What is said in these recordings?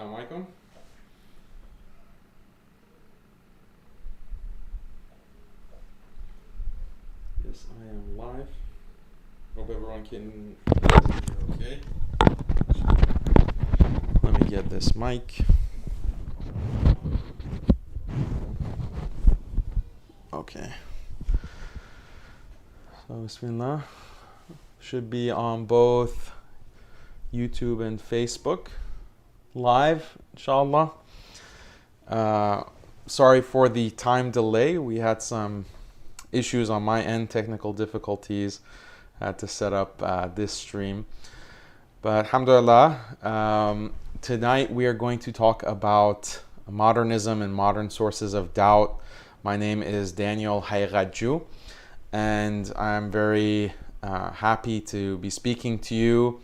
Assalamu alaikum. Yes, I am live. Hope everyone can hear okay. Let me get this mic. Okay. So, Bismillah. Should be on both YouTube and Facebook live, inshallah. Sorry for the time delay. We had some issues on my end, technical difficulties. Had to set up this stream. But alhamdulillah, tonight we are going to talk about modernism and modern sources of doubt. My name is Daniel Haqiqatjou, and I'm very happy to be speaking to you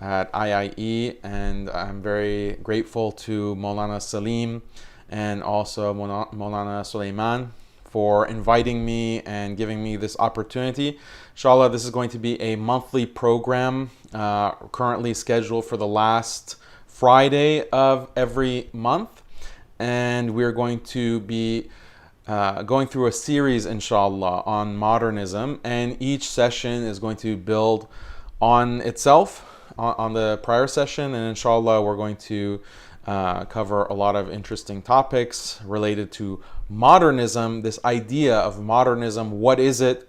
at IIE, and I'm very grateful to Maulana Salim and also Maulana Sulaiman for inviting me and giving me this opportunity. Inshallah, this is going to be a monthly program, currently scheduled for the last Friday of every month, and we're going to be going through a series, inshallah, on modernism, and each session is going to build on itself, on the prior session, and inshallah we're going to cover a lot of interesting topics related to modernism, this idea of modernism. What is it,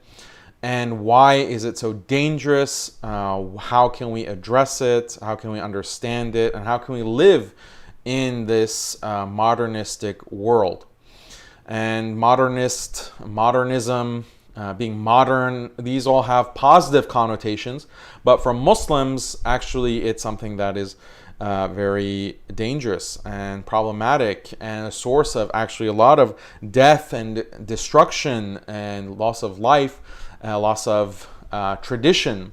and why is it so dangerous? How can we address it? How can we understand it? And how can we live in this modernistic world? And modernism, being modern, these all have positive connotations, but for Muslims, actually, it's something that is very dangerous and problematic, and a source of actually a lot of death and destruction and loss of life, loss of tradition.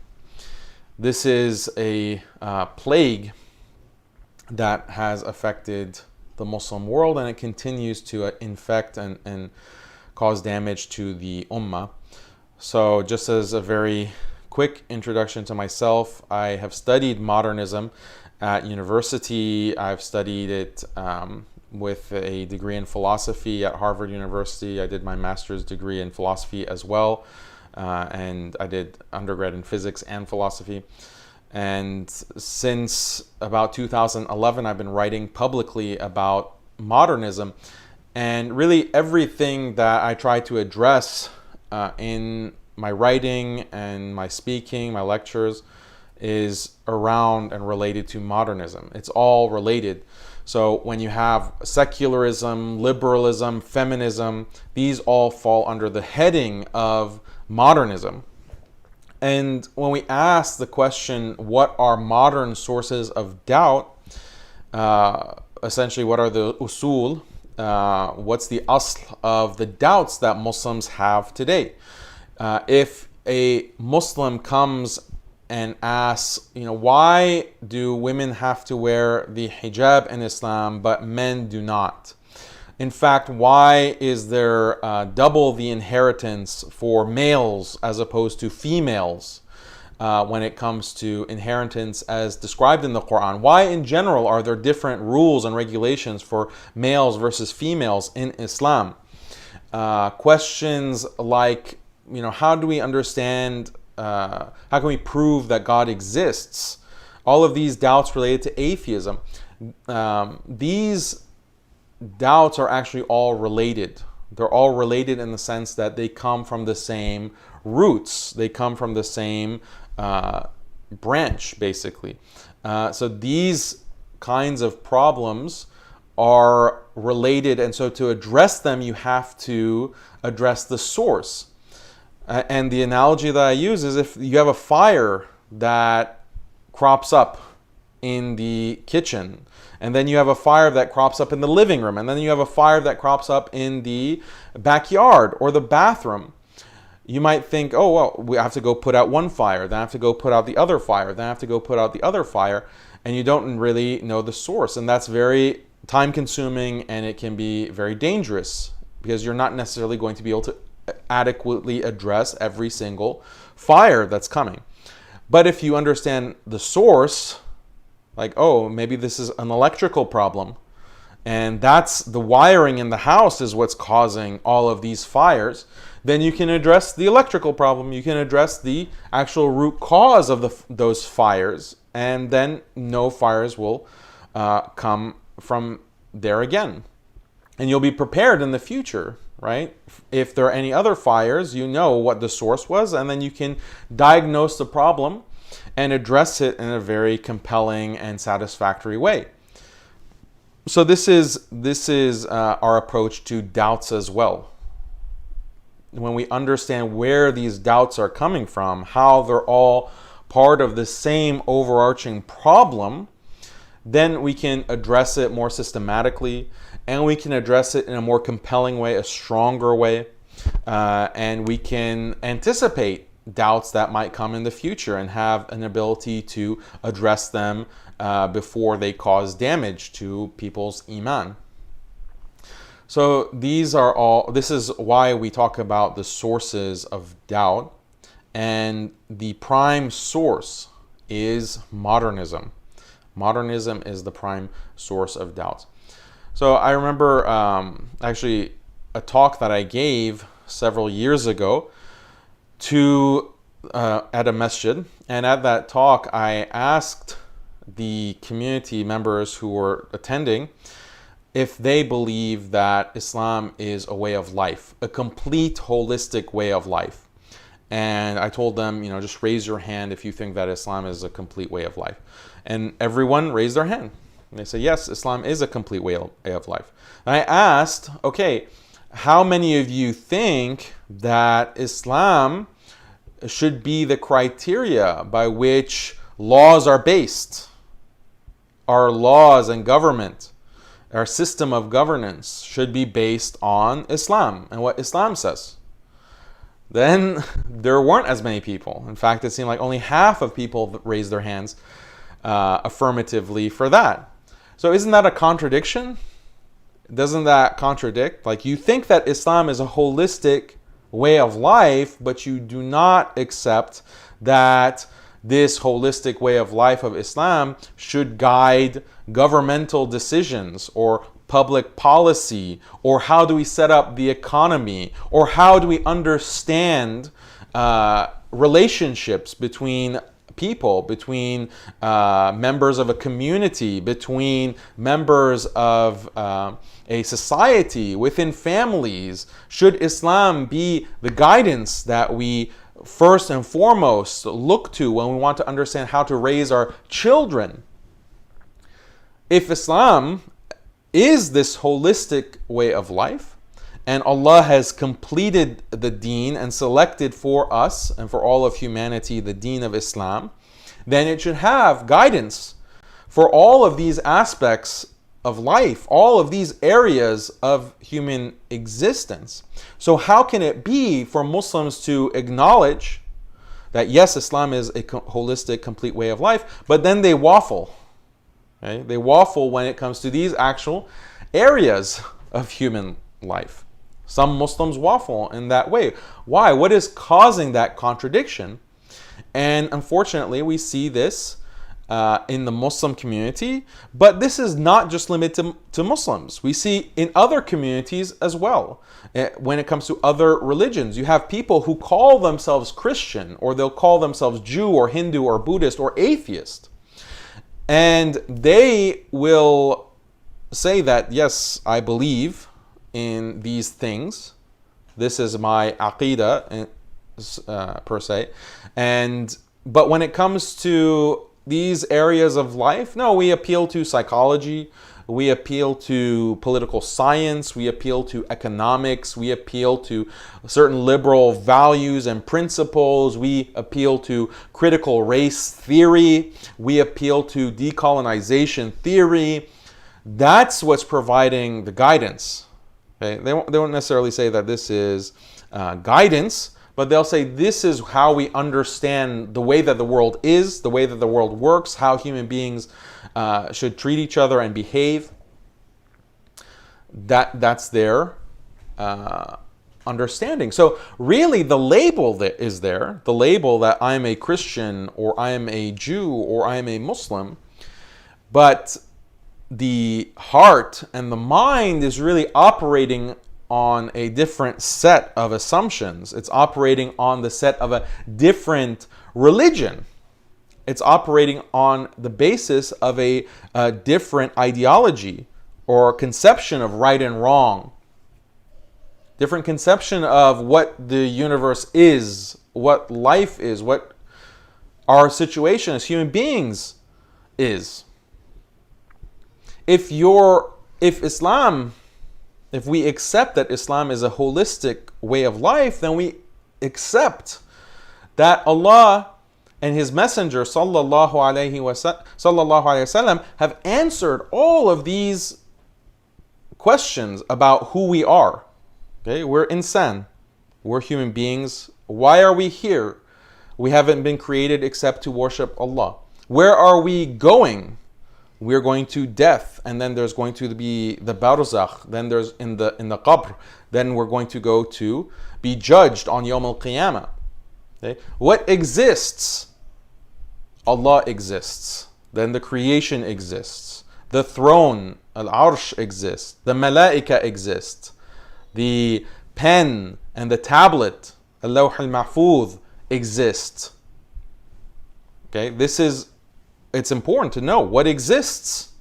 This is a plague that has affected the Muslim world, and it continues to infect and cause damage to the ummah. So just as a very quick introduction to myself, I have studied modernism at university. I've studied it with a degree in philosophy at Harvard University. I did my master's degree in philosophy as well, and I did undergrad in physics and philosophy. And since about 2011, I've been writing publicly about modernism, and really everything that I try to address in my writing and my speaking, my lectures, is around and related to modernism. It's all related. So when you have secularism, liberalism, feminism, these all fall under the heading of modernism. And when we ask the question, what are modern sources of doubt? Essentially, what are the usul? What's the asl of the doubts that Muslims have today? If a Muslim comes and asks, why do women have to wear the hijab in Islam, but men do not? In fact, why is there double the inheritance for males as opposed to females when it comes to inheritance as described in the Quran? Why, in general, are there different rules and regulations for males versus females in Islam? Questions like, how do we understand, how can we prove that God exists? All of these doubts related to atheism. These doubts are actually all related. They're all related in the sense that they come from the same roots. They come from the same branch, basically. So these kinds of problems are related, and so to address them, you have to address the source. And the analogy that I use is if you have a fire that crops up in the kitchen, and then you have a fire that crops up in the living room, and then you have a fire that crops up in the backyard or the bathroom. You might think, oh, well, we have to go put out one fire, then I have to go put out the other fire, then I have to go put out the other fire, and you don't really know the source. And that's very time consuming, and it can be very dangerous because you're not necessarily going to be able to adequately address every single fire that's coming. But if you understand the source, like, oh, maybe this is an electrical problem, and that's the wiring in the house is what's causing all of these fires, then you can address the electrical problem. You can address the actual root cause of those fires, and then no fires will come from there again. And you'll be prepared in the future, right? If there are any other fires, you know what the source was, and then you can diagnose the problem and address it in a very compelling and satisfactory way. So this is our approach to doubts as well. When we understand where these doubts are coming from, how they're all part of the same overarching problem, then we can address it more systematically, and we can address it in a more compelling way, a stronger way, and we can anticipate doubts that might come in the future and have an ability to address them before they cause damage to people's iman. So this is why we talk about the sources of doubt, and the prime source is modernism. Modernism is the prime source of doubt. So I remember actually a talk that I gave several years ago at a masjid, and at that talk I asked the community members who were attending if they believe that Islam is a way of life, a complete holistic way of life. And I told them, just raise your hand if you think that Islam is a complete way of life. And everyone raised their hand. And they said, yes, Islam is a complete way of life. And I asked, okay, how many of you think that Islam should be the criteria by which laws are based? Our laws and government, our system of governance should be based on Islam and what Islam says. Then there weren't as many people. In fact, it seemed like only half of people raised their hands affirmatively for that. So isn't that a contradiction? Doesn't that contradict? Like, you think that Islam is a holistic way of life, but you do not accept that this holistic way of life of Islam should guide governmental decisions or public policy, or how do we set up the economy, or how do we understand relationships between people, between members of a community, between members of a society, within families. Should Islam be the guidance that we first and foremost look to when we want to understand how to raise our children? If Islam is this holistic way of life, and Allah has completed the deen and selected for us and for all of humanity the deen of Islam, then it should have guidance for all of these aspects of life, all of these areas of human existence. So how can it be for Muslims to acknowledge that yes, Islam is a holistic, complete way of life, but then they waffle? Okay? They waffle when it comes to these actual areas of human life. Some Muslims waffle in that way. Why? What is causing that contradiction? And unfortunately, we see this in the Muslim community, but this is not just limited to Muslims. We see in other communities as well. When it comes to other religions, you have people who call themselves Christian, or they'll call themselves Jew or Hindu or Buddhist or atheist. And they will say that, yes, I believe in these things. This is my aqidah, per se. But when it comes to these areas of life, no, we appeal to psychology, we appeal to political science, we appeal to economics, we appeal to certain liberal values and principles, we appeal to critical race theory, we appeal to decolonization theory. That's what's providing the guidance. Okay? They won't necessarily say that this is guidance, but they'll say this is how we understand the way that the world is, the way that the world works, how human beings should treat each other and behave. That's their understanding. So really the label that is there, the label that I'm a Christian or I am a Jew or I am a Muslim, But the heart and the mind is really operating on a different set of assumptions. It's operating on the set of a different religion. It's operating on the basis of a different ideology or conception of right and wrong. Different conception of what the universe is, what life is, what our situation as human beings is. If we accept that Islam is a holistic way of life, then we accept that Allah and His Messenger sallallahu alaihi wasallam have answered all of these questions about who we are. Okay, we're insan, we're human beings. Why are we here? We haven't been created except to worship Allah. Where are we going? We're going to death, and then there's going to be the barzakh, then there's in the qabr, then we're going to go to be judged on Yawm al-Qiyamah. Okay? What exists? Allah exists. Then the creation exists. The throne, al-arsh, exists. The malaika exist. The pen and the tablet, al-lawh al-mahfuz, exist. Okay, it's important to know what exists.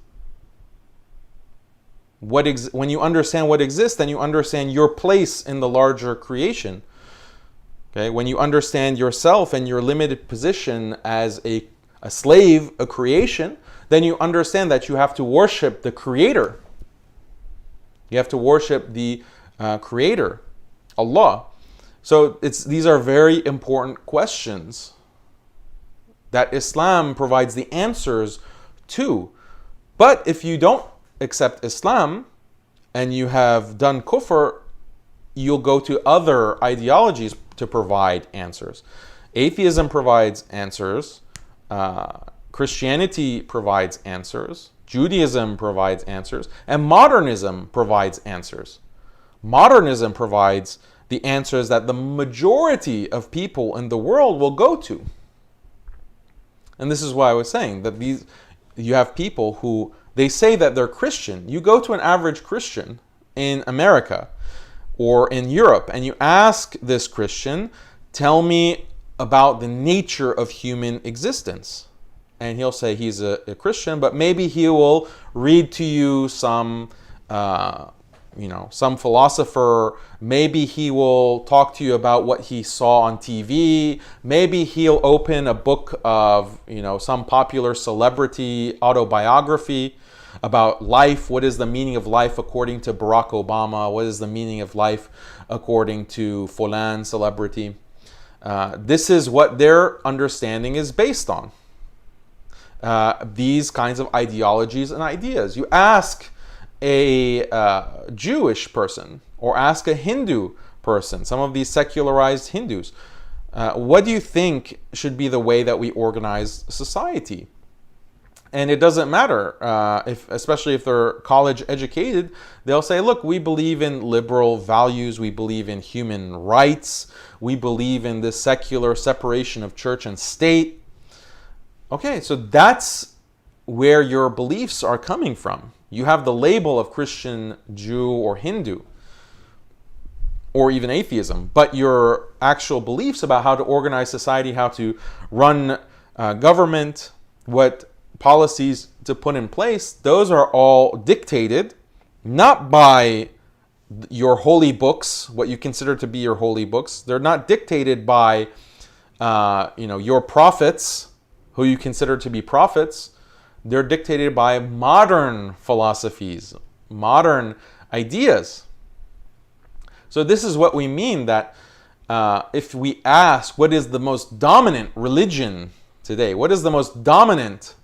When you understand what exists, then you understand your place in the larger creation. Okay, when you understand yourself and your limited position as a slave, a creation, then you understand that you have to worship the Creator. You have to worship the Creator, Allah. So these are very important questions that Islam provides the answers to. But if you don't accept Islam and you have done kufr, you'll go to other ideologies to provide answers. Atheism provides answers. Christianity provides answers. Judaism provides answers. And modernism provides answers. Modernism provides the answers that the majority of people in the world will go to. And this is why I was saying that you have people who, they say that they're Christian. You go to an average Christian in America or in Europe and you ask this Christian, tell me about the nature of human existence. And he'll say he's a Christian, but maybe he will read to you some philosopher. Maybe he will talk to you about what he saw on TV. Maybe he'll open a book of, some popular celebrity autobiography about life. What is the meaning of life according to Barack Obama? What is the meaning of life according to Fulan celebrity? This is what their understanding is based on. These kinds of ideologies and ideas. You ask a Jewish person or ask a Hindu person, some of these secularized Hindus, what do you think should be the way that we organize society? And it doesn't matter, especially if they're college educated, they'll say, look, we believe in liberal values, we believe in human rights, we believe in this secular separation of church and state. Okay, so that's where your beliefs are coming from. You have the label of Christian, Jew, or Hindu, or even atheism, but your actual beliefs about how to organize society, how to run government, what policies to put in place, those are all dictated not by your holy books, what you consider to be your holy books. They're not dictated by your prophets, who you consider to be prophets. They're dictated by modern philosophies, modern ideas. So this is what we mean that if we ask what is the most dominant religion today, what is the most dominant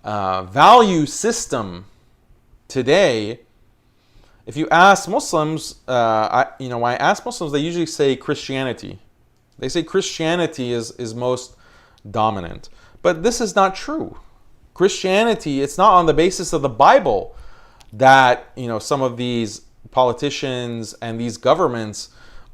value system today, if you ask Muslims, when I ask Muslims, they usually say Christianity. They say Christianity is most dominant. But this is not true. Christianity, it's not on the basis of the Bible that some of these politicians and these governments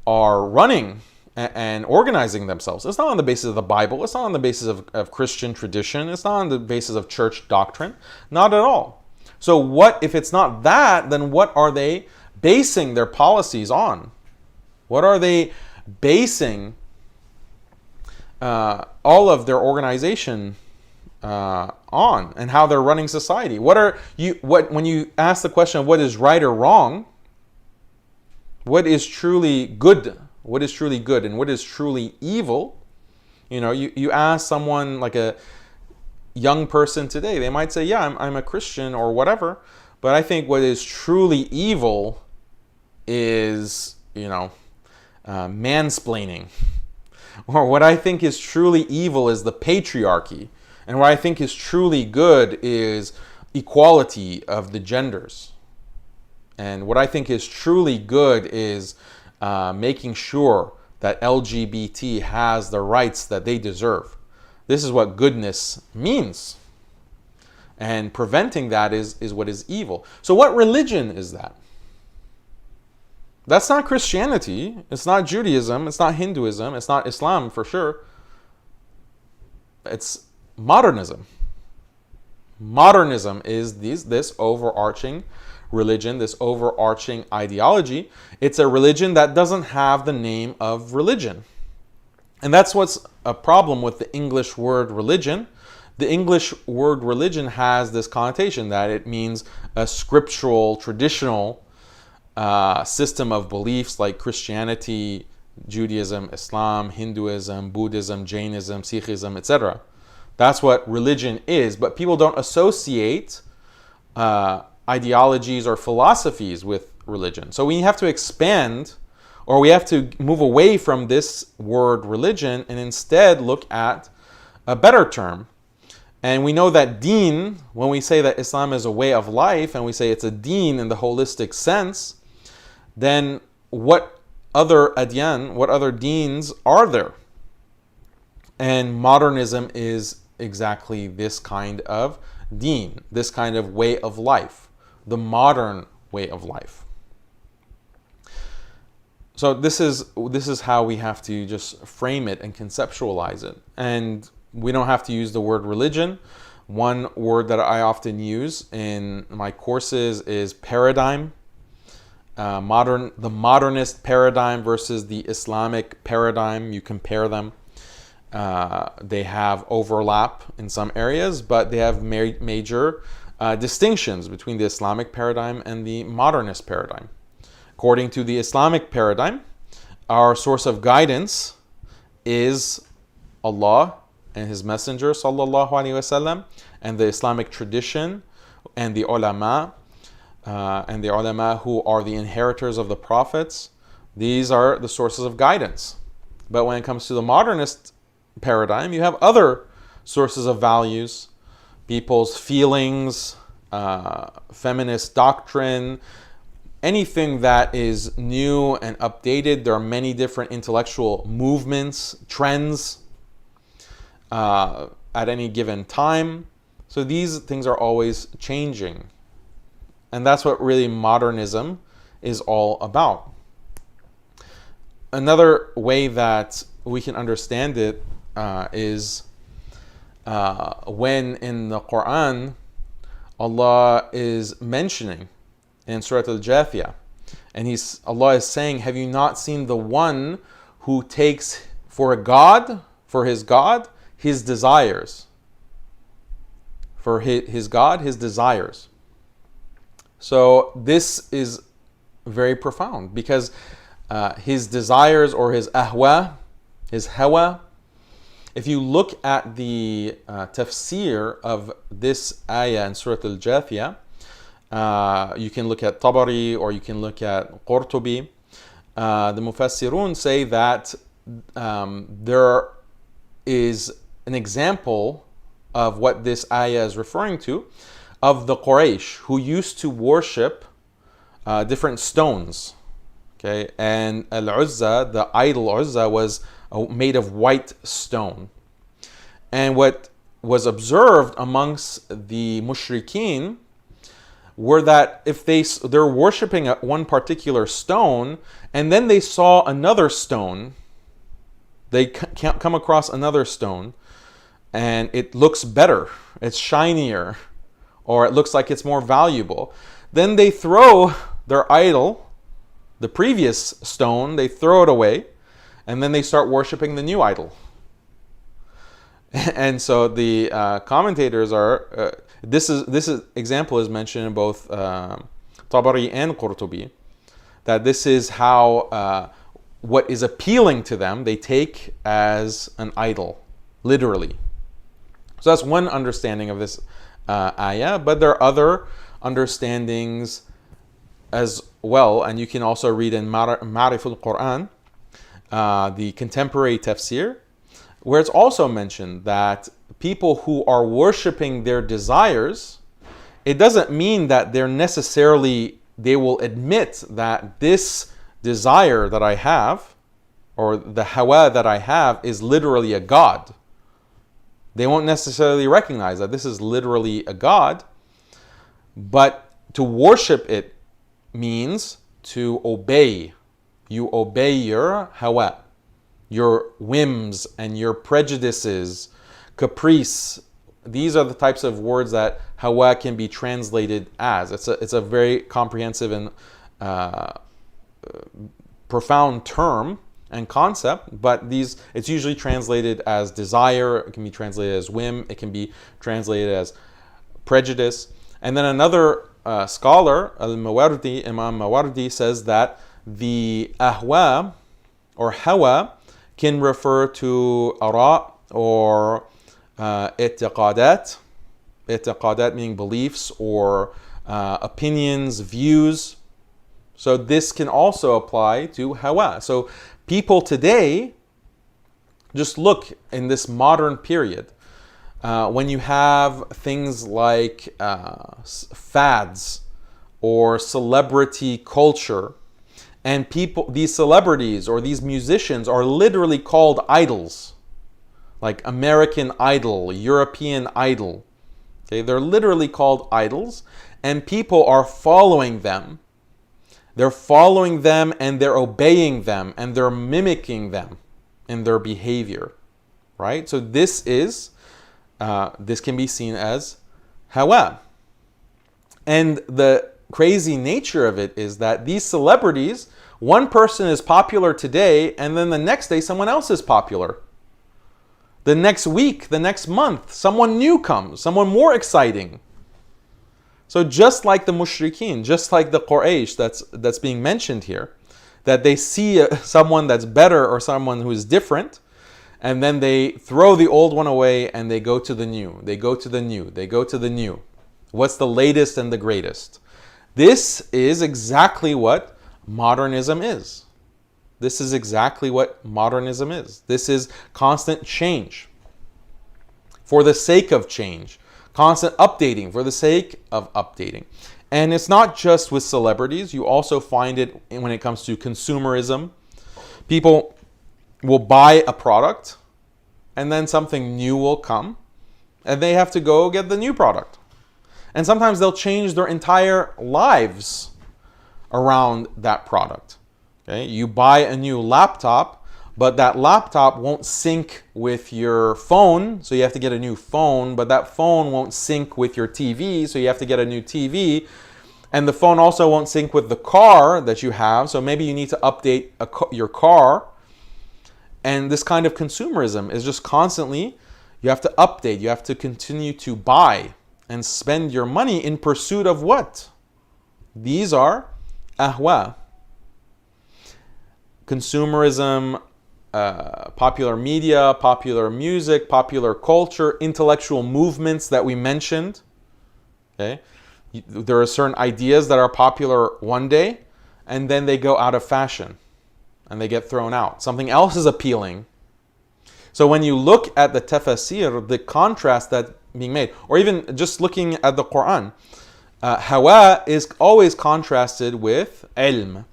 are running and organizing themselves. It's not on the basis of the Bible. It's not on the basis of Christian tradition. It's not on the basis of church doctrine. Not at all. So what if it's not that, then what are they basing their policies on? What are they basing all of their organization on, and how they're running society? When you ask the question of what is right or wrong, what is truly good? What is truly good and what is truly evil? You ask someone like a young person today, they might say, yeah, I'm a Christian or whatever, but I think what is truly evil is, mansplaining. Or what I think is truly evil is the patriarchy. And what I think is truly good is equality of the genders. And what I think is truly good is making sure that LGBT has the rights that they deserve. This is what goodness means. And preventing that is what is evil. So what religion is that? That's not Christianity. It's not Judaism. It's not Hinduism. It's not Islam for sure. It's modernism. Modernism is this overarching religion, this overarching ideology. It's a religion that doesn't have the name of religion. And that's what's a problem with the English word religion. The English word religion has this connotation that it means a scriptural, traditional system of beliefs like Christianity, Judaism, Islam, Hinduism, Buddhism, Jainism, Sikhism, etc. That's what religion is. But people don't associate ideologies or philosophies with religion. So we have to expand, or we have to move away from this word religion and instead look at a better term. And we know that deen, when we say that Islam is a way of life and we say it's a deen in the holistic sense, then what other adyan, what other deens are there? And modernism is exactly this kind of deen, this kind of way of life, the modern way of life. So this is how we have to just frame it and conceptualize it. And we don't have to use the word religion. One word that I often use in my courses is paradigm. The modernist paradigm versus the Islamic paradigm. You compare them. They have overlap in some areas, but they have major distinctions between the Islamic paradigm and the modernist paradigm. According to the Islamic paradigm, our source of guidance is Allah and His Messenger sallallahu alaihi wasallam, and the Islamic tradition, and the ulama who are the inheritors of the prophets. These are the sources of guidance. But when it comes to the modernist paradigm, you have other sources of values, people's feelings, feminist doctrine, anything that is new and updated. There are many different intellectual movements, trends at any given time. So these things are always changing. And that's what really modernism is all about. Another way that we can understand it is when in the Quran, Allah is mentioning in Surah Al-Jathiyah, and Allah is saying, have you not seen the one who takes for his God, his desires? For his God, his desires. So this is very profound, because his desires, or his ahwa, his hawa, if you look at the tafsir of this ayah in Surah Al-Jathiyah, you can look at Tabari or you can look at Qurtubi. The Mufassirun say that there is an example of what this ayah is referring to, of the Quraysh who used to worship different stones. Okay, and Al-Uzza, the idol Uzza, was made of white stone. And what was observed amongst the mushrikeen were that if they're worshiping at one particular stone, and then they saw another stone They can't come across another stone and it looks better, it's shinier, or it looks like it's more valuable. Then they throw their idol, the previous stone, they throw it away, and then they start worshiping the new idol. And so the commentators are, this example is mentioned in both Tabari and Qurtubi, that this is how what is appealing to them, they take as an idol, literally. So that's one understanding of this ayah, but there are other understandings as well, and you can also read in Ma'riful Quran, the contemporary tafsir, where it's also mentioned that people who are worshiping their desires, it doesn't mean that they will admit that this desire that I have, or the hawa that I have, is literally a god. They won't necessarily recognize that this is literally a god, but to worship it means to obey. You obey your hawa, your whims and your prejudices, caprice. These are the types of words that hawa can be translated as. It's a very comprehensive and profound term and concept, but it's usually translated as desire, it can be translated as whim, it can be translated as prejudice. And then another scholar, Imam Mawardi, says that the ahwa or hawa can refer to ara or i'tiqadat. I'tiqadat meaning beliefs or opinions, views. So this can also apply to hawa. So people today, just look in this modern period, when you have things like fads or celebrity culture, and these celebrities or these musicians are literally called idols, like American Idol, European Idol. Okay, they're literally called idols, and people are following them. They're following them and they're obeying them and they're mimicking them in their behavior, right? So this can be seen as hawa. And the crazy nature of it is that these celebrities, one person is popular today and then the next day someone else is popular. The next week, the next month, someone new comes, someone more exciting. So just like the mushrikeen, just like the Quraysh that's being mentioned here, that they see someone that's better or someone who is different, and then they throw the old one away and they go to the new. They go to the new. They go to the new. What's the latest and the greatest? This is exactly what modernism is. This is exactly what modernism is. This is constant change for the sake of change. Constant updating for the sake of updating. And it's not just with celebrities. You also find it when it comes to consumerism. People will buy a product and then something new will come and they have to go get the new product. And sometimes they'll change their entire lives around that product. Okay? You buy a new laptop, but that laptop won't sync with your phone, so you have to get a new phone, but that phone won't sync with your TV, so you have to get a new TV. And the phone also won't sync with the car that you have, so maybe you need to update your car. And this kind of consumerism is just constantly, you have to update, you have to continue to buy and spend your money in pursuit of what? These are ahwa. Consumerism, popular media, popular music, popular culture, intellectual movements that we mentioned. Okay, there are certain ideas that are popular one day, and then they go out of fashion, and they get thrown out. Something else is appealing. So when you look at the tafsir, the contrast that's being made, or even just looking at the Quran, hawa is always contrasted with ilm.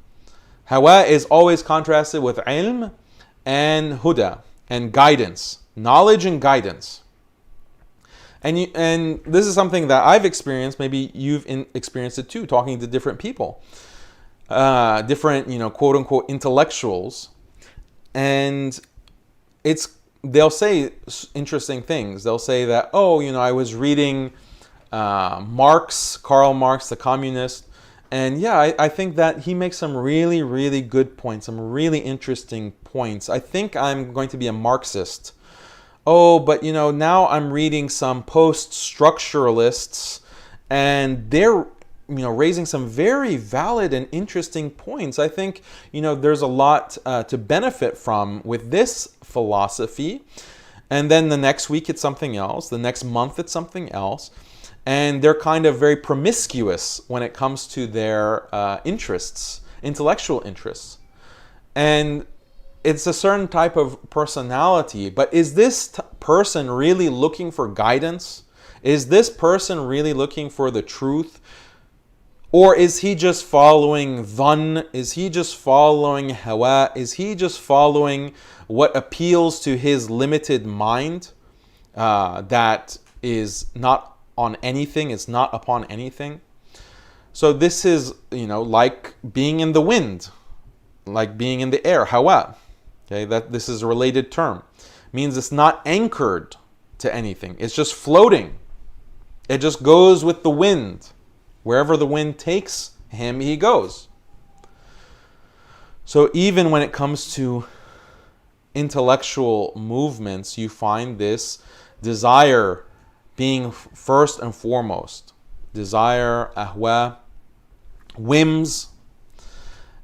Hawa is always contrasted with ilm and huda, and guidance, knowledge and guidance. And this is something that I've experienced, maybe you've experienced it too, talking to different people, different, quote unquote intellectuals. And they'll say interesting things. They'll say that, oh, I was reading Karl Marx, the communist, and yeah, I think that he makes some really, really good points, some really interesting points. I think I'm going to be a Marxist. Oh, but now I'm reading some post-structuralists, and they're raising some very valid and interesting points. I think there's a lot to benefit from with this philosophy. And then the next week it's something else. The next month it's something else. And they're kind of very promiscuous when it comes to their interests, intellectual interests. And it's a certain type of personality. But is this person really looking for guidance? Is this person really looking for the truth? Or is he just following dhann? Is he just following hawa? Is he just following what appeals to his limited mind that is not on anything, it's not upon anything? So this is, like being in the wind, like being in the air, hawa. Okay, that this is a related term. It means it's not anchored to anything. It's just floating. It just goes with the wind. Wherever the wind takes him, he goes. So even when it comes to intellectual movements, you find this desire being first and foremost. Desire, ahwa, whims.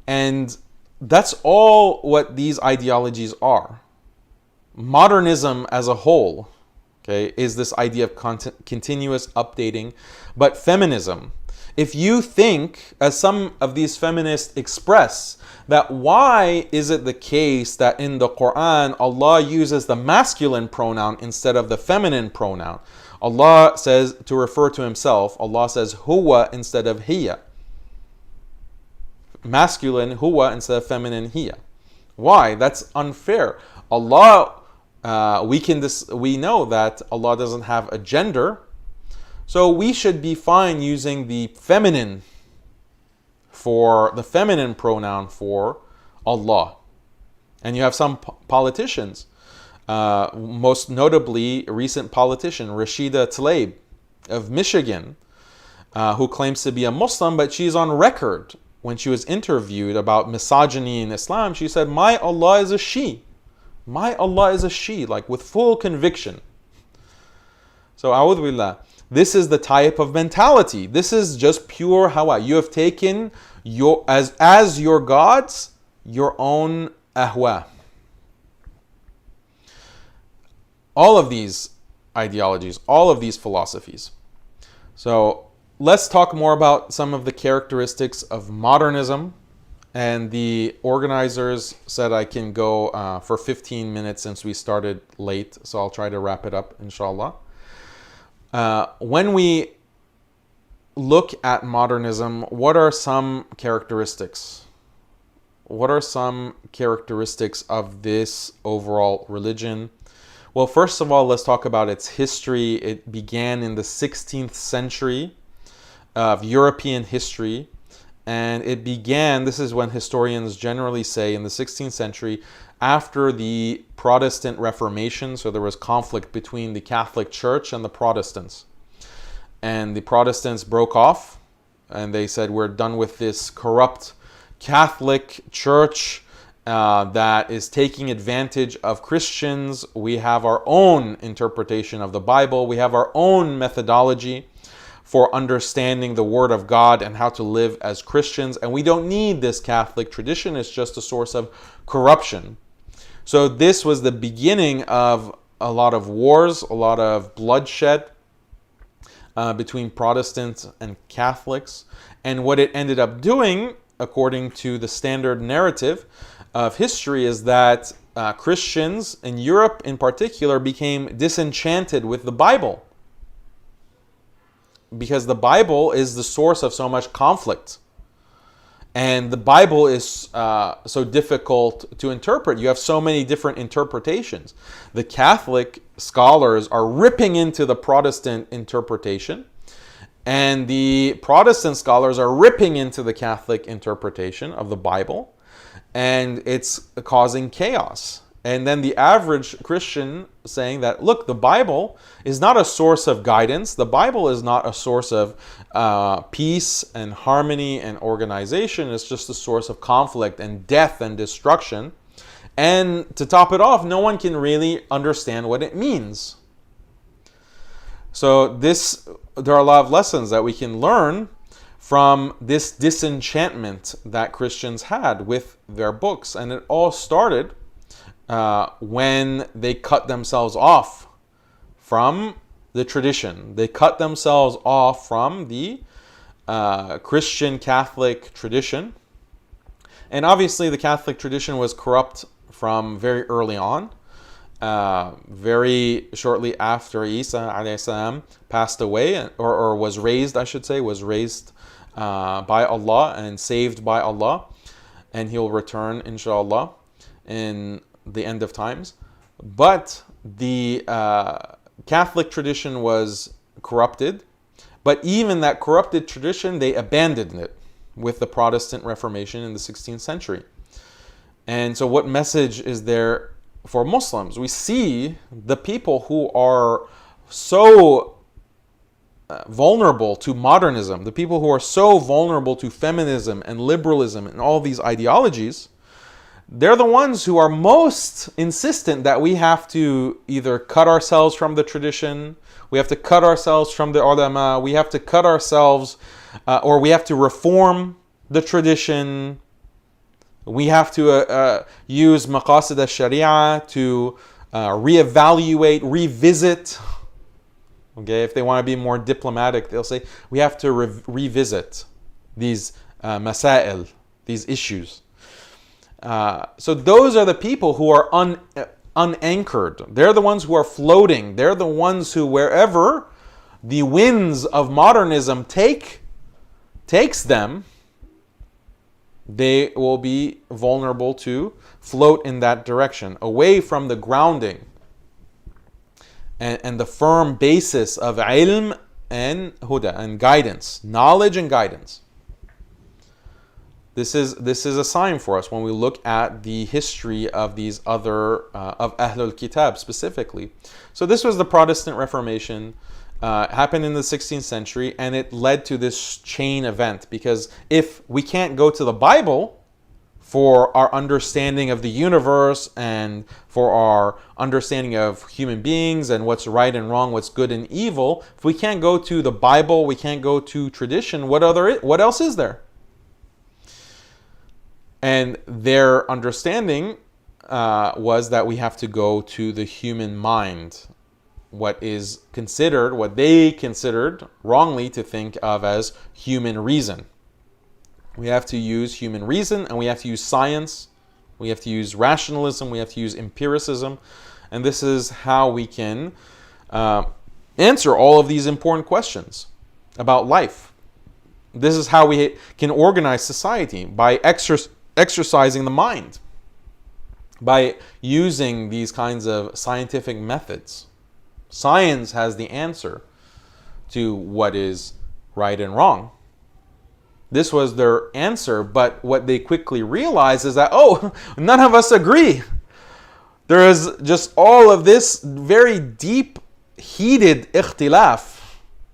And that's all what these ideologies are. Modernism as a whole, okay, is this idea of continuous updating. But feminism, if you think, as some of these feminists express, that why is it the case that in the Quran Allah uses the masculine pronoun instead of the feminine pronoun? Allah says, to refer to himself, Allah says huwa instead of hiya. Masculine huwa instead of feminine hiya. Why? That's unfair. Allah, we know that Allah doesn't have a gender. So we should be fine using the feminine pronoun for Allah. And you have some politicians, most notably a recent politician, Rashida Tlaib of Michigan, who claims to be a Muslim, but she's on record when she was interviewed about misogyny in Islam. She said, my Allah is a she. My Allah is a she, like with full conviction. So, a'udhu billah. This is the type of mentality. This is just pure hawa. You have taken as your gods, your own ahwa. All of these ideologies, all of these philosophies. So let's talk more about some of the characteristics of modernism. And the organizers said I can go for 15 minutes since we started late. So I'll try to wrap it up, inshallah. When we look at modernism, what are some characteristics? What are some characteristics of this overall religion? Well, first of all, let's talk about its history. It began in the 16th century of European history. And it began, this is when historians generally say, in the 16th century, after the Protestant Reformation. So there was conflict between the Catholic Church and the Protestants. And the Protestants broke off, and they said, we're done with this corrupt Catholic Church that is taking advantage of Christians. We have our own interpretation of the Bible. We have our own methodology for understanding the Word of God and how to live as Christians. And we don't need this Catholic tradition. It's just a source of corruption. So this was the beginning of a lot of wars, a lot of bloodshed between Protestants and Catholics. And what it ended up doing, according to the standard narrative of history, is that Christians in Europe in particular became disenchanted with the Bible, because the Bible is the source of so much conflict. And the Bible is so difficult to interpret. You have so many different interpretations. The Catholic scholars are ripping into the Protestant interpretation, and the Protestant scholars are ripping into the Catholic interpretation of the Bible, and it's causing chaos. And then the average Christian saying that, look, the Bible is not a source of guidance. The Bible is not a source of peace and harmony and organization. It's just a source of conflict and death and destruction. And to top it off, no one can really understand what it means. So there are a lot of lessons that we can learn from this disenchantment that Christians had with their books. And it all started when they cut themselves off from the tradition. They cut themselves off from the Christian Catholic tradition. And obviously the Catholic tradition was corrupt from very early on. Very shortly after Isa alayhi salam passed away, or was raised, I should say, was raised by Allah and saved by Allah. And he'll return, inshallah, in the end of times. But the Catholic tradition was corrupted. But even that corrupted tradition, they abandoned it with the Protestant Reformation in the 16th century. And so what message is there for Muslims? We see the people who are so vulnerable to modernism, the people who are so vulnerable to feminism and liberalism and all these ideologies, they're the ones who are most insistent that we have to either cut ourselves from the tradition, we have to cut ourselves from the ulama, we have to cut ourselves, or we have to reform the tradition, we have to use maqasid al-sharia to reevaluate, revisit. Okay, if they want to be more diplomatic, they'll say we have to revisit these masail, these issues. So those are the people who are unanchored. They're the ones who are floating. They're the ones who, wherever the winds of modernism takes them, they will be vulnerable to float in that direction, away from the grounding and the firm basis of ilm and huda, and guidance, knowledge and guidance. This is a sign for us when we look at the history of these other, of Ahlul Kitab specifically. So this was the Protestant Reformation, happened in the 16th century, and it led to this chain event, because if we can't go to the Bible for our understanding of the universe and for our understanding of human beings and what's right and wrong, what's good and evil, if we can't go to the Bible, we can't go to tradition, what else is there? And their understanding was that we have to go to the human mind, what they considered wrongly to think of as human reason. We have to use human reason, and we have to use science, we have to use rationalism, we have to use empiricism, and this is how we can answer all of these important questions about life. This is how we can organize society, by exercising the mind, by using these kinds of scientific methods. Science has the answer to what is right and wrong. This was their answer, but what they quickly realized is that, none of us agree. There is just all of this very deep, heated ikhtilaf,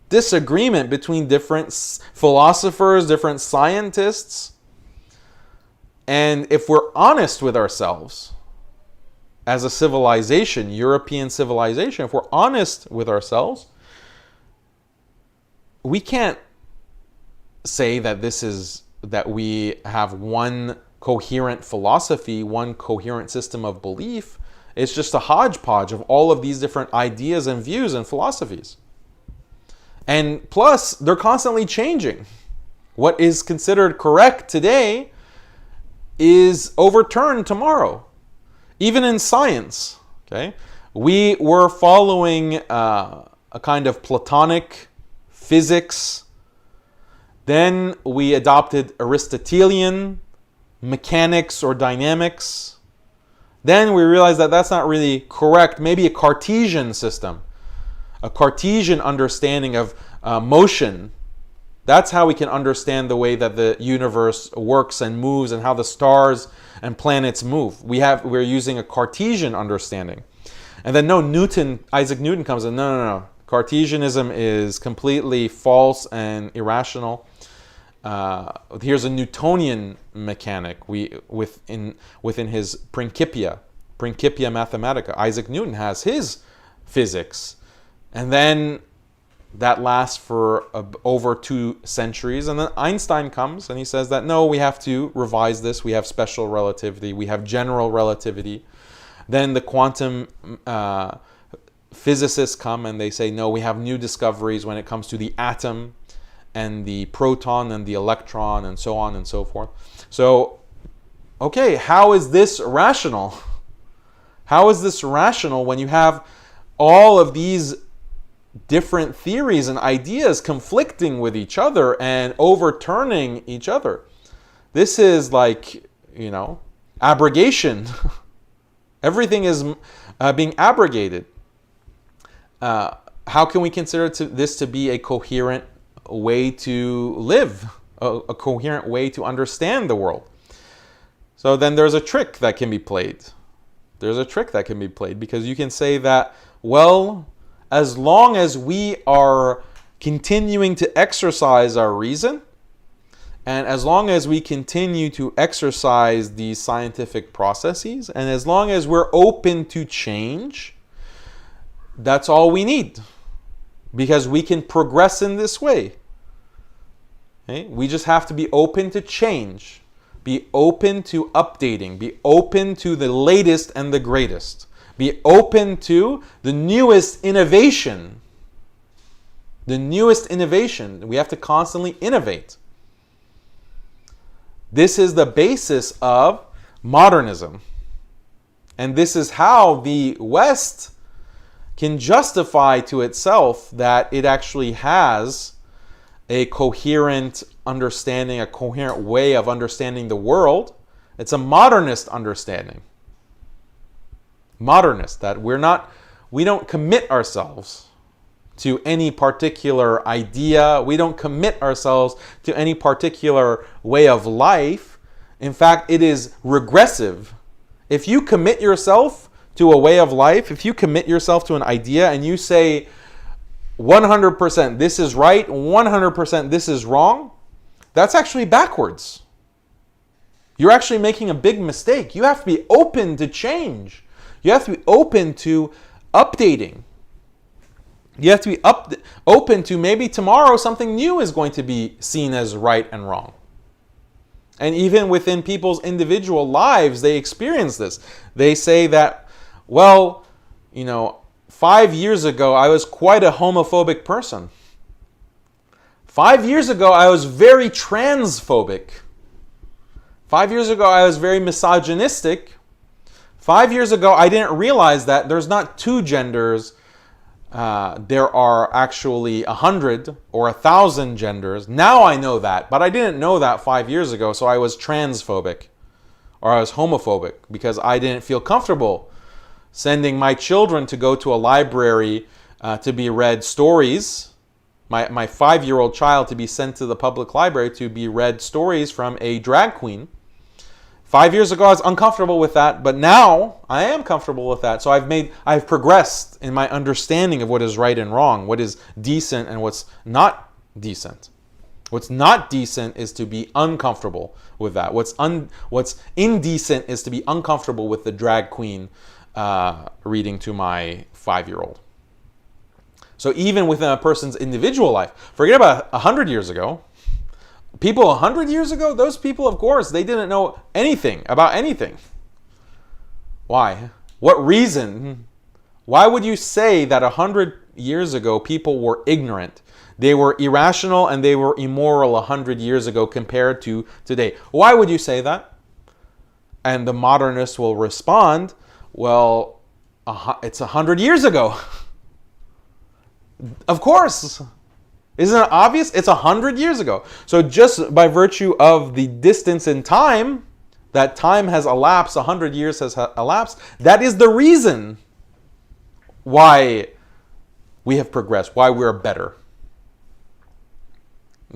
disagreement between different philosophers, different scientists. And if we're honest with ourselves, as a civilization, European civilization, if we're honest with ourselves, we can't say that we have one coherent philosophy, one coherent system of belief. It's just a hodgepodge of all of these different ideas and views and philosophies. And plus, they're constantly changing. What is considered correct today is overturned tomorrow. Even in science, okay? We were following a kind of Platonic physics. Then we adopted Aristotelian mechanics or dynamics. Then we realized that that's not really correct. Maybe a Cartesian system, a Cartesian understanding of motion That's how we can understand the way that the universe works and moves and how the stars and planets move. We're using a Cartesian understanding. And then Isaac Newton comes in, no. Cartesianism is completely false and irrational. Here's a Newtonian mechanic. Within his Principia Mathematica, Isaac Newton has his physics. And then that lasts for over 2 centuries. And then Einstein comes and he says that, no, we have to revise this. We have special relativity. We have general relativity. Then the quantum physicists come and they say, no, we have new discoveries when it comes to the atom and the proton and the electron and so on and so forth. So, okay, how is this rational? How is this rational when you have all of these different theories and ideas conflicting with each other and overturning each other? This is like, abrogation. Everything is being abrogated. How can we consider this to be a coherent way to live, a coherent way to understand the world? So then there's a trick that can be played. Because you can say that, well, as long as we are continuing to exercise our reason, and as long as we continue to exercise these scientific processes, and as long as we're open to change, that's all we need. Because we can progress in this way. Okay? We just have to be open to change. Be open to updating. Be open to the latest and the greatest. Be open to the newest innovation. The newest innovation. We have to constantly innovate. This is the basis of modernism. And this is how the West can justify to itself that it actually has a coherent understanding, a coherent way of understanding the world. It's a modernist understanding. Modernist, that we don't commit ourselves to any particular idea. We don't commit ourselves to any particular way of life. In fact, it is regressive. If you commit yourself to a way of life, if you commit yourself to an idea and you say 100% this is right, 100% this is wrong, that's actually backwards. You're actually making a big mistake. You have to be open to change. You have to be open to updating. You have to be open to maybe tomorrow something new is going to be seen as right and wrong. And even within people's individual lives, they experience this. They say that, well, 5 years ago, I was quite a homophobic person. 5 years ago, I was very transphobic. 5 years ago, I was very misogynistic. 5 years ago, I didn't realize that there's not 2 genders. There are actually 100 or 1,000 genders. Now I know that, but I didn't know that 5 years ago, so I was transphobic or I was homophobic because I didn't feel comfortable sending my children to go to a library to be read stories. My 5-year-old child to be sent to the public library to be read stories from a drag queen. 5 years ago, I was uncomfortable with that, but now I am comfortable with that. So I've progressed in my understanding of what is right and wrong, what is decent and what's not decent. What's not decent is to be uncomfortable with that. What's indecent is to be uncomfortable with the drag queen reading to my 5-year-old. So even within a person's individual life, forget about 100 years ago. People 100 years ago, those people, of course, they didn't know anything about anything. Why? What reason? Why would you say that 100 years ago people were ignorant? They were irrational and they were immoral 100 years ago compared to today. Why would you say that? And the modernist will respond, well, it's 100 years ago. Of course. Isn't it obvious? It's 100 years ago. So just by virtue of the distance in time, that time has elapsed, 100 years has elapsed, that is the reason why we have progressed, why we're better.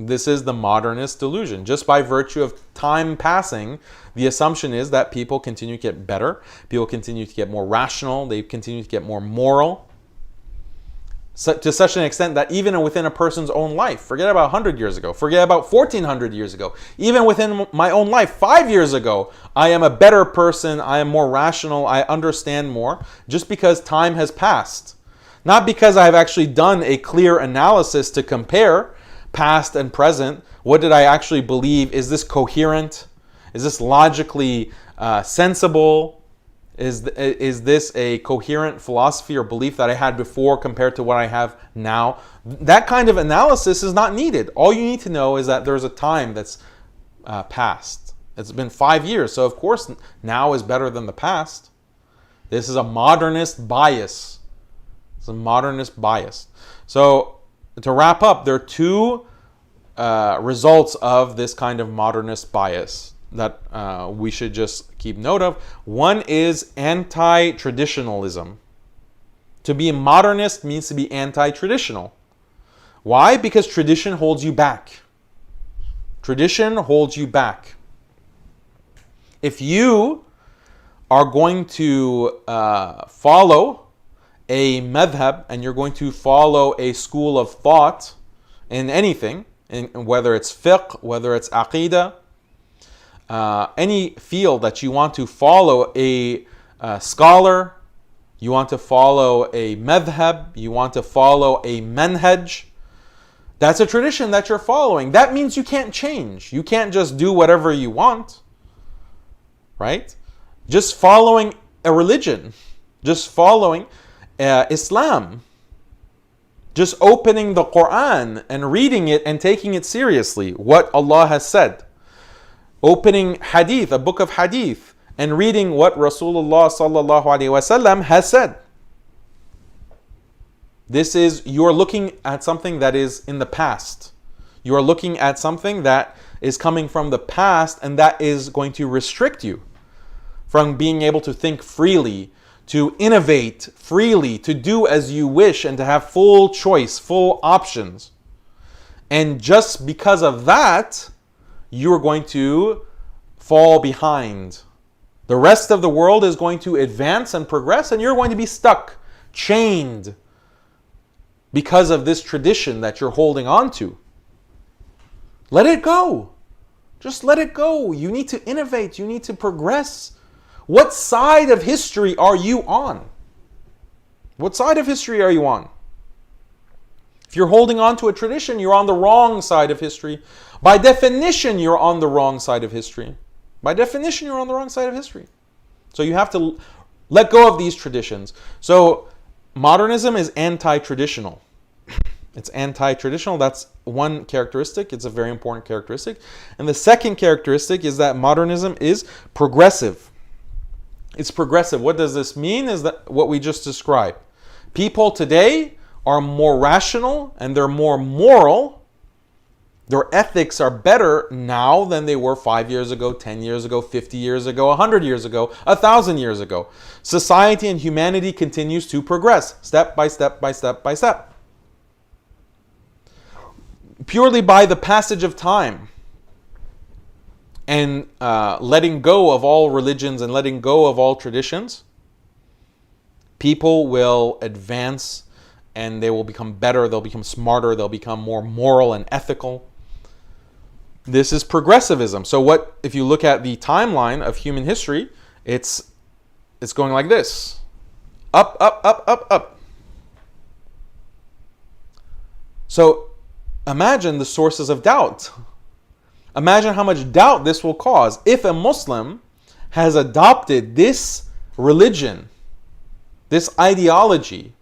This is the modernist delusion. Just by virtue of time passing, the assumption is that people continue to get better, people continue to get more rational, they continue to get more moral, to such an extent that even within a person's own life, forget about 100 years ago, forget about 1400 years ago, even within my own life 5 years ago, I am a better person, I am more rational, I understand more, just because time has passed. Not because I have actually done a clear analysis to compare past and present. What did I actually believe? Is this coherent? Is this logically sensible? Is this a coherent philosophy or belief that I had before compared to what I have now? That kind of analysis is not needed. All you need to know is that there's a time that's passed. It's been 5 years, so of course now is better than the past. This is a modernist bias. It's a modernist bias. So to wrap up, there are two results of this kind of modernist bias that we should just keep note of. One is anti-traditionalism. To be a modernist means to be anti-traditional. Why? Because tradition holds you back. Tradition holds you back. If you are going to follow a madhab and you're going to follow a school of thought in anything, whether it's fiqh, whether it's aqidah, any field that you want to follow a scholar, you want to follow a madhab, you want to follow a manhaj, that's a tradition that you're following. That means you can't change. You can't just do whatever you want, right? Just following a religion, just following Islam, just opening the Quran and reading it and taking it seriously, what Allah has said. Opening hadith, a book of hadith, and reading what Rasulullah sallallahu alaihi wasallam has said. This is, you're looking at something that is in the past. You are looking at something that is coming from the past, and that is going to restrict you from being able to think freely, to innovate freely, to do as you wish, and to have full choice, full options. And just because of that, you're going to fall behind. The rest of the world is going to advance and progress, and you're going to be stuck, chained, because of this tradition that you're holding on to. Let it go. Just let it go. You need to innovate. You need to progress. What side of history are you on? What side of history are you on? If you're holding on to a tradition, you're on the wrong side of history. By definition, you're on the wrong side of history. By definition, you're on the wrong side of history. So you have to let go of these traditions. So modernism is anti-traditional. It's anti-traditional. That's one characteristic. It's a very important characteristic. And the second characteristic is that modernism is progressive. It's progressive. What does this mean? Is that what we just described. People today are more rational and they're more moral. Their ethics are better now than they were 5 years ago, 10 years ago, 50 years ago, 100 years ago, 1,000 years ago. Society and humanity continues to progress, step by step by step by step. Purely by the passage of time and letting go of all religions and letting go of all traditions, people will advance and they will become better, they'll become smarter, they'll become more moral and ethical. This is progressivism. So what if you look at the timeline of human history, it's going like this. Up, up, up, up, up. So imagine the sources of doubt. Imagine how much doubt this will cause if a Muslim has adopted this religion, this ideology,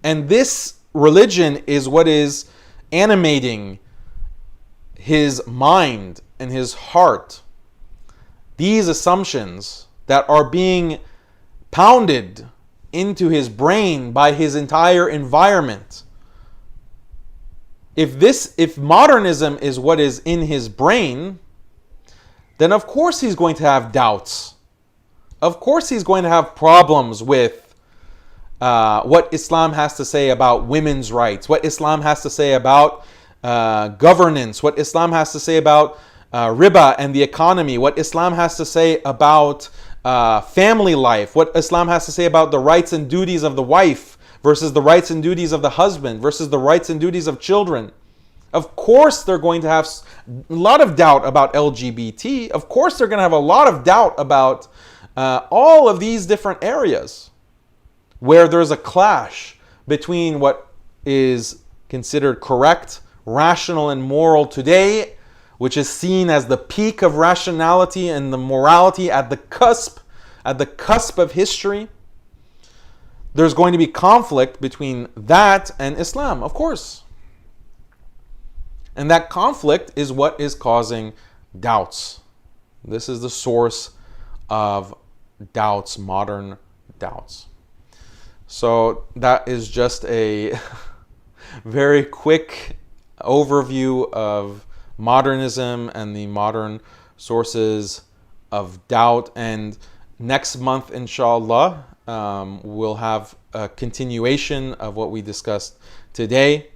and this religion is what is animating his mind and his heart. These assumptions that are being pounded into his brain by his entire environment. If modernism is what is in his brain, then of course he's going to have doubts. Of course he's going to have problems with what Islam has to say about women's rights, what Islam has to say about governance, what Islam has to say about riba and the economy, what Islam has to say about family life, what Islam has to say about the rights and duties of the wife versus the rights and duties of the husband versus the rights and duties of children. Of course, they're going to have a lot of doubt about LGBT. Of course, they're going to have a lot of doubt about all of these different areas where there's a clash between what is considered correct, rational, and moral today, which is seen as the peak of rationality and the morality at the cusp of history. There's going to be conflict between that and Islam, of course. And that conflict is what is causing doubts. This is the source of doubts, modern doubts. So that is just a very quick overview of modernism and the modern sources of doubt. And next month, inshallah, we'll have a continuation of what we discussed today.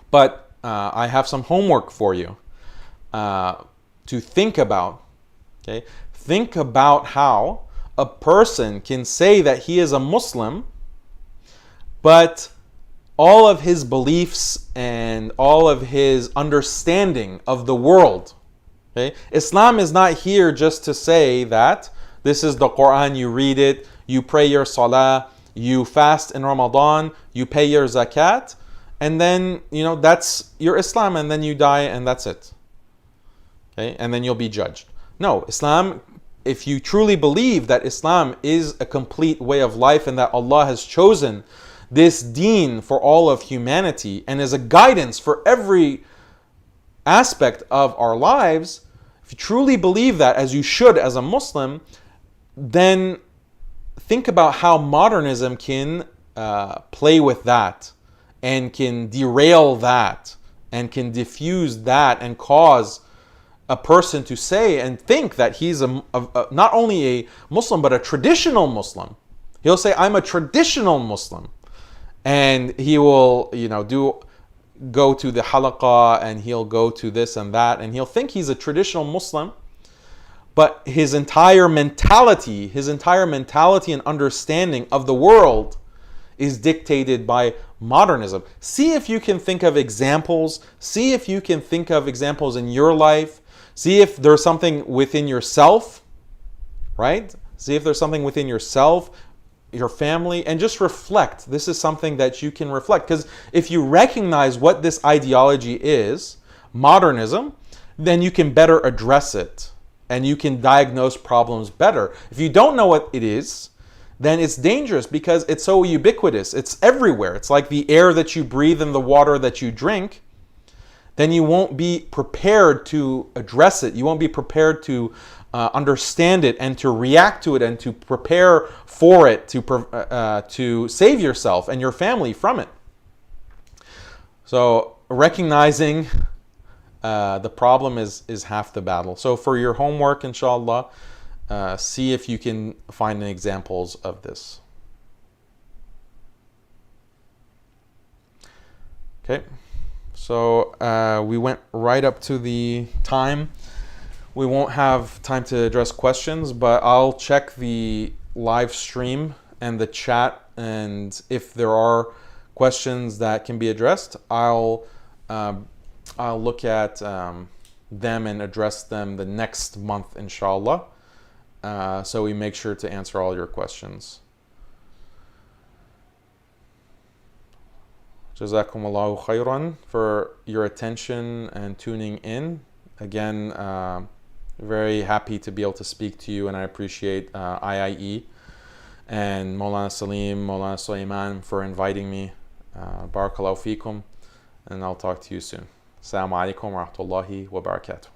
But I have some homework for you to think about. Okay, think about how a person can say that he is a Muslim, but all of his beliefs and all of his understanding of the world. Okay, Islam is not here just to say that this is the Quran, you read it, you pray your salah, you fast in Ramadan, you pay your zakat, and then, that's your Islam, and then you die, and that's it. Okay, and then you'll be judged. No, Islam, if you truly believe that Islam is a complete way of life and that Allah has chosen this deen for all of humanity and is a guidance for every aspect of our lives, if you truly believe that, as you should as a Muslim, then think about how modernism can play with that and can derail that and can diffuse that and cause a person to say and think that he's not only a Muslim but a traditional Muslim. He'll say, I'm a traditional Muslim. And he will, go to the halaqah and he'll go to this and that and he'll think he's a traditional Muslim, but his entire mentality and understanding of the world is dictated by modernism. See if you can think of examples. See if you can think of examples in your life. See if there's something within yourself, right? See if there's something within yourself, your family, and just reflect. This is something that you can reflect, because if you recognize what this ideology is, modernism, then you can better address it and you can diagnose problems better. If you don't know what it is, then it's dangerous because it's so ubiquitous. It's everywhere. It's like the air that you breathe and the water that you drink. Then you won't be prepared to address it. You won't be prepared to understand it and to react to it and to prepare for it, to save yourself and your family from it. So recognizing the problem is half the battle. So for your homework, inshallah, see if you can find examples of this. Okay, so we went right up to the time. We won't have time to address questions, but I'll check the live stream and the chat, and if there are questions that can be addressed, I'll look at them and address them the next month, inshallah. So we make sure to answer all your questions. Jazakumullahu khairan for your attention and tuning in. Again, very happy to be able to speak to you, and I appreciate IIE and Maulana Salim, Maulana Sulaiman for inviting me. Barakallahu feekum, and I'll talk to you soon. Assalamu alaikum wa rahmatullahi wa barakatuh.